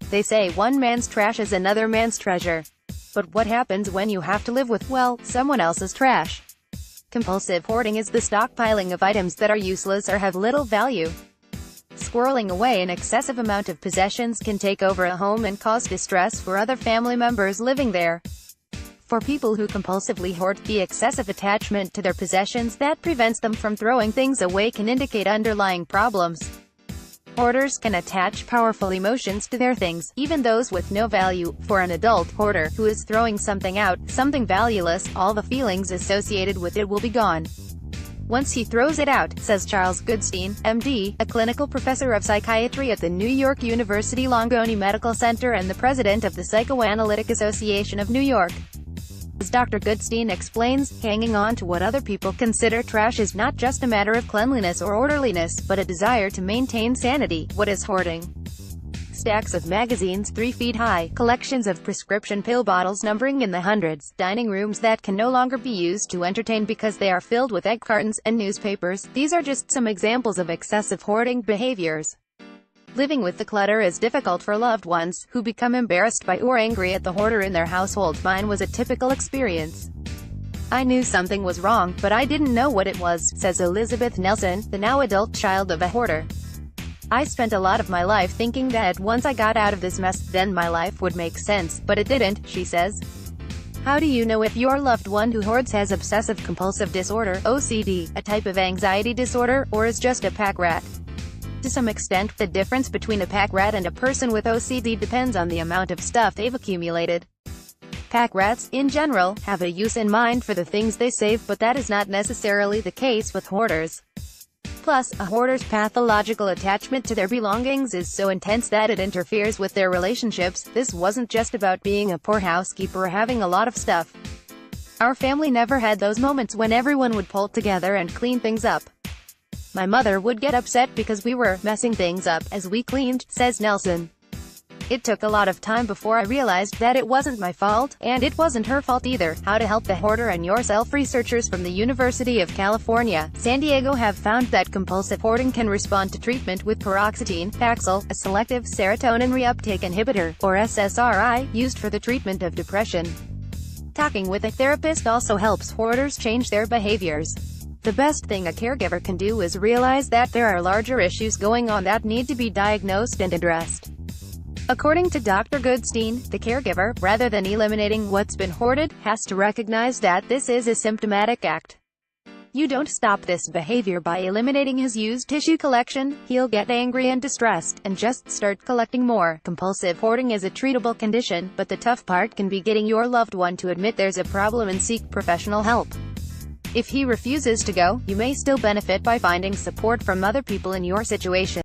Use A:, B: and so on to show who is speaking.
A: They say one man's trash is another man's treasure. But what happens when you have to live with, well, someone else's trash? Compulsive hoarding is the stockpiling of items that are useless or have little value. Squirreling away an excessive amount of possessions can take over a home and cause distress for other family members living there. For people who compulsively hoard, the excessive attachment to their possessions that prevents them from throwing things away can indicate underlying problems. Hoarders can attach powerful emotions to their things, even those with no value. For an adult hoarder who is throwing something out, something valueless, all the feelings associated with it will be gone once he throws it out, says Charles Goodstein, MD, a clinical professor of psychiatry at the New York University Langone Medical Center and the president of the Psychoanalytic Association of New York. As Dr. Goodstein explains, hanging on to what other people consider trash is not just a matter of cleanliness or orderliness, but a desire to maintain sanity. What is hoarding? Stacks of magazines 3 feet high, collections of prescription pill bottles numbering in the hundreds, dining rooms that can no longer be used to entertain because they are filled with egg cartons, and newspapers. These are just some examples of excessive hoarding behaviors. Living with the clutter is difficult for loved ones, who become embarrassed by or angry at the hoarder in their household. Mine was a typical experience. I knew something was wrong, but I didn't know what it was, says Elizabeth Nelson, the now adult child of a hoarder. I spent a lot of my life thinking that once I got out of this mess, then my life would make sense, but it didn't, she says. How do you know if your loved one who hoards has obsessive-compulsive disorder, OCD, a type of anxiety disorder, or is just a pack rat? To some extent, the difference between a pack rat and a person with OCD depends on the amount of stuff they've accumulated. Pack rats, in general, have a use in mind for the things they save, but that is not necessarily the case with hoarders. Plus, a hoarder's pathological attachment to their belongings is so intense that it interferes with their relationships. This wasn't just about being a poor housekeeper or having a lot of stuff. Our family never had those moments when everyone would pull together and clean things up. My mother would get upset because we were messing things up as we cleaned, says Nelson. It took a lot of time before I realized that it wasn't my fault, and it wasn't her fault either. How to help the hoarder and yourself. Researchers from the University of California, San Diego have found that compulsive hoarding can respond to treatment with paroxetine, Paxil, a selective serotonin reuptake inhibitor, or SSRI, used for the treatment of depression. Talking with a therapist also helps hoarders change their behaviors. The best thing a caregiver can do is realize that there are larger issues going on that need to be diagnosed and addressed. According to Dr. Goodstein, the caregiver, rather than eliminating what's been hoarded, has to recognize that this is a symptomatic act. You don't stop this behavior by eliminating his used tissue collection. He'll get angry and distressed, and just start collecting more. Compulsive hoarding is a treatable condition, but the tough part can be getting your loved one to admit there's a problem and seek professional help. If he refuses to go, you may still benefit by finding support from other people in your situation.